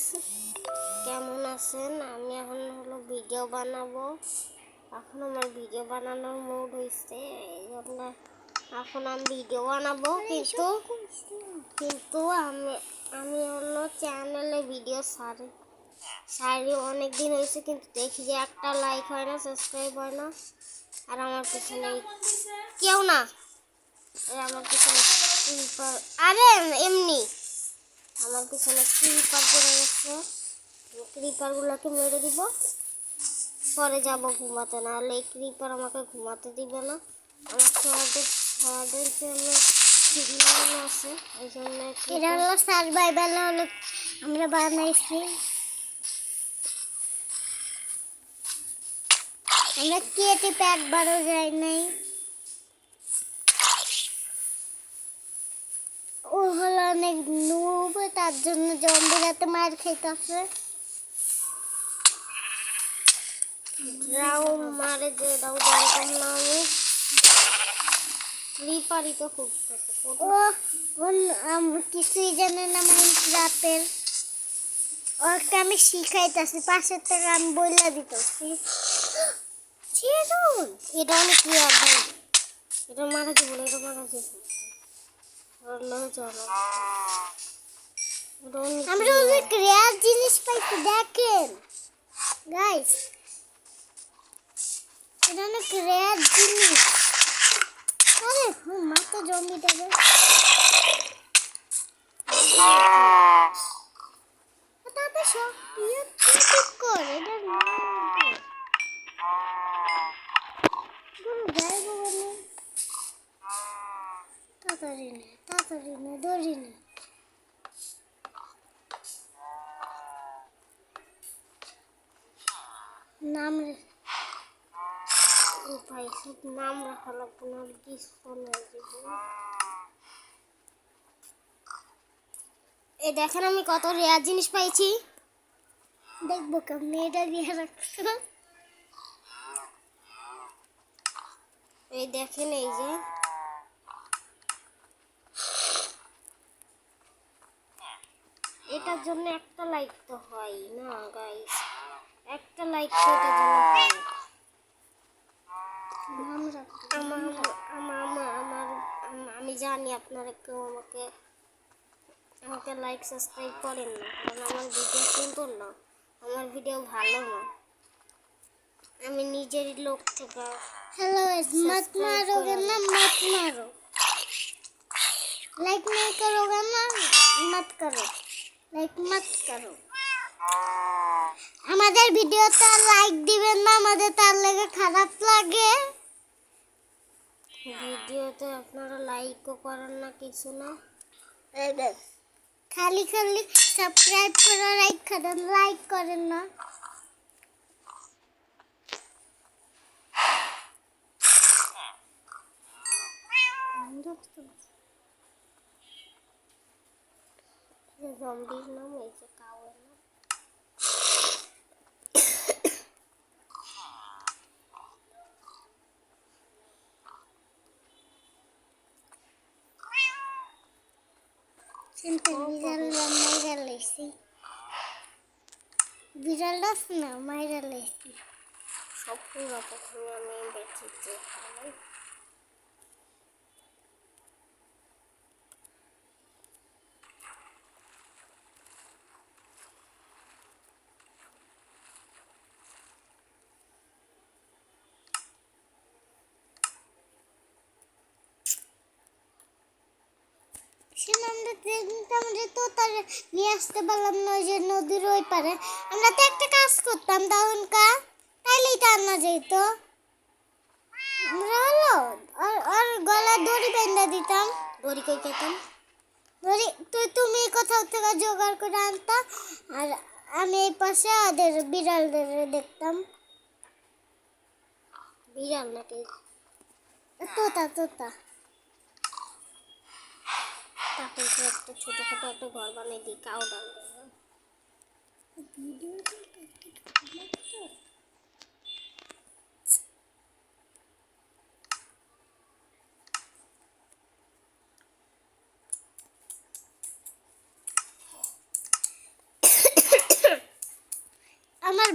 Guys, কেমন আছেন? আমি এখন ভিডিও বানাবো। এখন আমার ভিডিও বানানোর মুড হয়েছে, এই জন্য এখন আমি ভিডিও বানাবো। কিন্তু আমি চ্যানেলে ভিডিও ছাড়ি অনেক দিন হয়েছে, কিন্তু দেখি যে একটা লাইক হয় না, সাবস্ক্রাইব হয় না। আর আমার পিছনে কেউ না, আমার পিছনে আরে এমনি আমার পিছনে ক্রিপার পড়ে গেছে। ক্রিপারগুলোকে মেরে দিব, পরে যাব ঘুমাতে। নাহলে এই ক্রিপার আমাকে ঘুমাতে দিবে না। আমার শহরের জন্য সিগন্যাল আছে, এই জন্য এটা হলো সার্ভাইভাল হলো আমরা বানাইছি। আমরা ক্রিয়েটিভ একবারও যাই নাই। ও হলো অনেক নুব, তার জন্য জম্বিরাতে মার খাইতেছে। রাও মারে যে রাও জানতাম না আমি। ক্রিপারই তো খুঁজতেছে। কিছুই জানে না মাইনক্রাফটের। ওকে আমি শিখাইতেছি, পাশের থেকে আমি বইলা দিতেছি। এটা অনেক ক্লিয়ার ভাই, এটা মারা যাবো না, এটা মারা যাবো। আমরা অনেক রেয়ার জিনিস পাইছি, দেখেন গাইস, এটা অনেক রেয়ার জিনিস। আরে মাথা জম্বিটাকে তাতে সব ঠিক কর। এটা তাড়াতাড়ি নে দৌড়ি নে। নাম ভাই সব নাম রাখা লাগবে না, এই দেখেন আমি কত রেয়ার জিনিস পাইছি। দেখবো কেমনি এটা দিয়ে রাখছো। এই দেখেন, এই যে এটার জন্য একটা লাইক তো হয় না গাইস, একটা লাইক তো এটার জন্য হয়। আমি জানি আপনারা কেউ আমাকে লাইক সাবস্ক্রাইব করেন না, কারণ আমার ভিডিও সুন্দর না, আমার ভিডিও ভালো না। আমি নিজেরই লোক থেকে हेलो मत मारोगे ना, मत मारो। लाइक नहीं करोगे ना, मत करो, लाइक मत करो। আমাদের ভিডিওতে লাইক দিবেন না, আমাদের তার লাগে খারাপ লাগে। ভিডিওতে আপনারা লাইকও করেন না, কিছু না, খালি খালি সাবস্ক্রাইব করে লাইক করেন না। জম্বির নাম এই যে কাউয়ের নাম। বিড়ালটা না মাইরা লেছি সব পুরো প্রথমে আমি দেখিতে খাই। আমরা তো তার নিয়ে আসতে পারলাম না, যে নদীর ওই পারে। আমরা তো একটা কাজ করতাম দাউনকা, তাইলেই তো আনা যেত। আমরা হলো আর গলা দড়ি বেঁধে দিতাম। দড়ি কই পেতাম? দড়ি তুমি কোথাও থেকে জোগাড় করে আনতা, আর আমি এই পাশে ওদের বিড়ালদের দেখতাম। বিড়াল নাকি তোতা তাকে একটা ছোটখাটো একটা ঘর বানিয়ে দিই, কাউ ডাল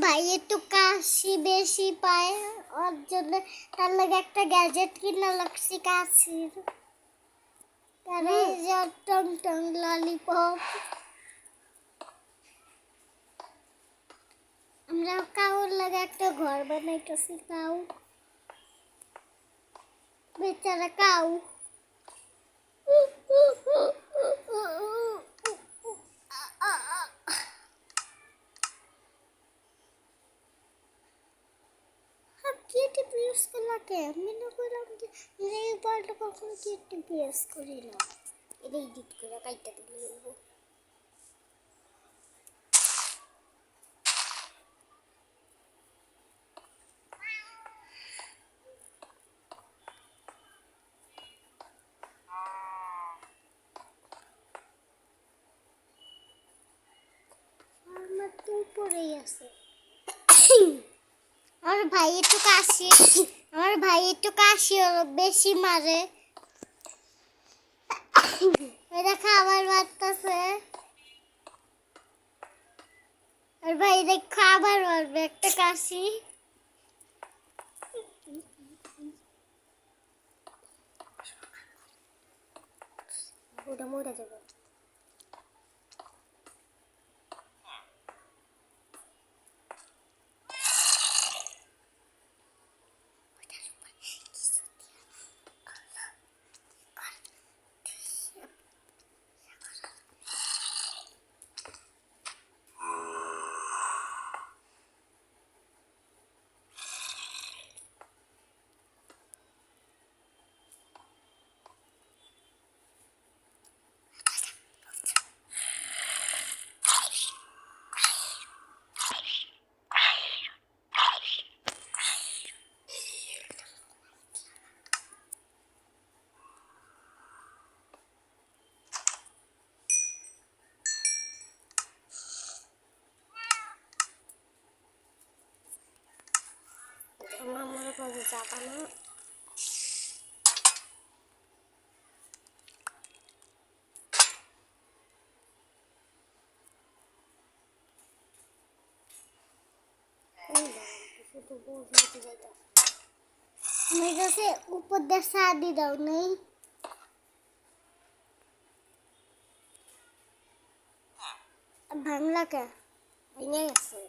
ভাই একটু কাশি বেশি পায়, ওর জন্য তার লাগে একটা গ্যাজেট কিনা লাগছি কাশির। তারে যে টং টং ললিপপ। আমরা কাউর লাগে একটা ঘর বানাইতেছি, কাউ বেচারা কাউ। কি টিপিএস করলা কে? আমি না করলাম যে এই পার্টটা কখন কি টিপিএস করিলাম। এটা এডিট করে কাইটা দিলে হইব। আমার তো উপরেই আছে। আমার ভাই একটু কাশি, আমার ভাই একটু কাশি বেশি মারে। এটা খাবার বাড়তেছে, আর ভাই দেখ খাবার মারবে একটা কাশি। ওটা মরে যাবে। আমার কাছে চাপা না। আমার কাছে উপর দিয়ে শাদি দাও নেই। ভাঙলা কে ভেঙে গেছে।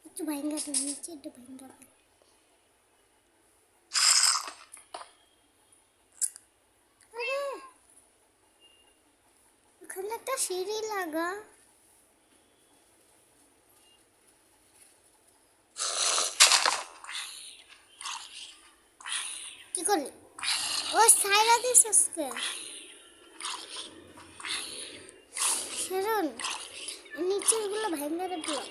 একটু ভাঙ্গা তো নিচে একটু ভাঙ্গা। ওখানে একটা সিঁড়ি লাগা। কি করলি? ও সাইরা দিস আজকে শারণ, নিচে এগুলো ভাঙ্গা রাখলো।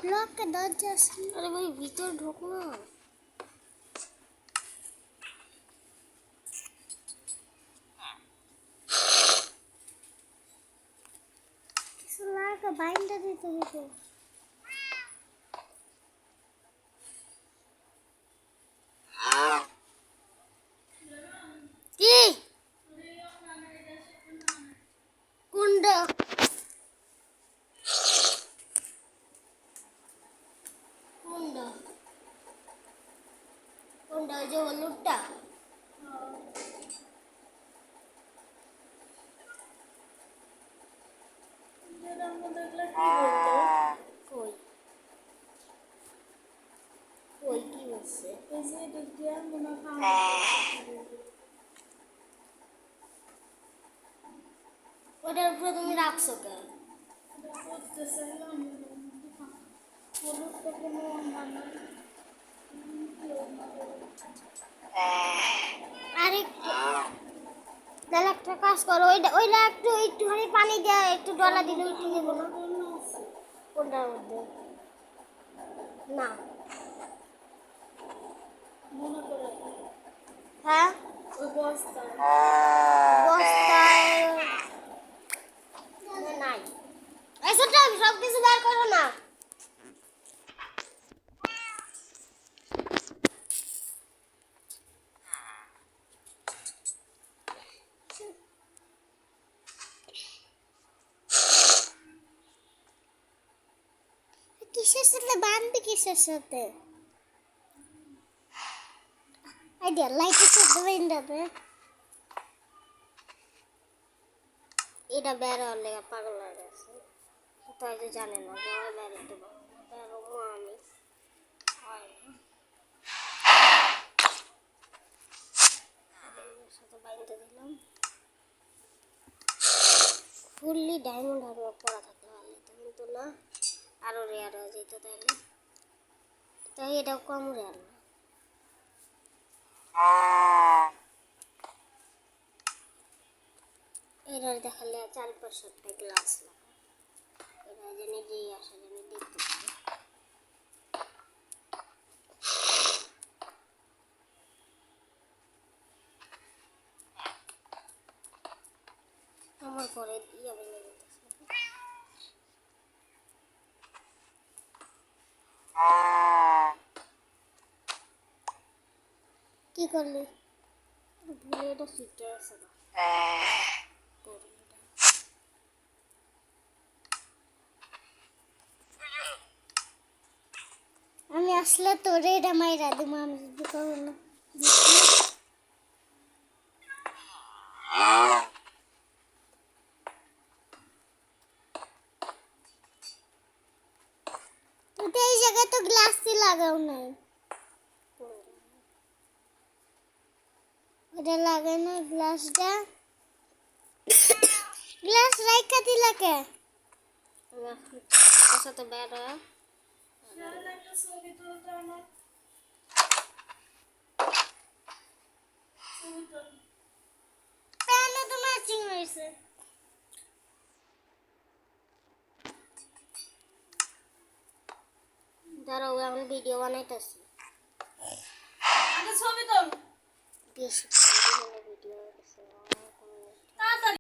ব্লক দরজা আছে। আরে ভাই ভিতর ঢোক না। কিছু লাগা বাইন্ডা দিতে হবে। কি কুন্ড ওই যে হলুদটা কই কই কি হচ্ছে ওটার উপরে তুমি রাখছো কেন আরেকটু তাহলে একটা কাজ করো ওইটা একটুখানি পানি দিয়ে একটু ডলা দিলে উঠে যাবো না কোনটার মধ্যে না হ্যাঁ বস্তায় নাই এসব সব কিছু বের করো না কিসের সাথে বাঁধবে কিসের সাথে আইডিয়া লাইটের সাথে বাঁধবে এটা বের হলে পাগল হয়ে গেছে তাই তো জানে না যে আমি বেরোতে পারবো বেরোবো আমি হয় না সাথে বাইরে দিলাম ফুললি ডায়মন্ড আর পড়া থাকলে ভালো হতো কিন্তু না আরো রেয়ার হয়ে যেত তাইলে তাই এটাও কম রেয়ার না এরা দেখালে 4-5 গ্লাস লাগা এরা যে নিজেই আসা জানি দেখতে পারে আমার পরে ইয়ে ভেঙে যেতেছে কি করলি ভুলে এটা ফিটে আছে না আমি আসলে তোরে এটা মাইরা দিব আমি যদি করবো না তুই এই জায়গায় তো গ্লাসই লাগাও নাই ওটা লাগাই না গ্লাসটা গ্লাস রাইখা দিলা কে তোর সাথে বের হয় প্যানে তো ম্যাচিং হয়েছে দাঁড়াও আমি ভিডিও বানাইতেছি ছবি তো বেশি ভিডিও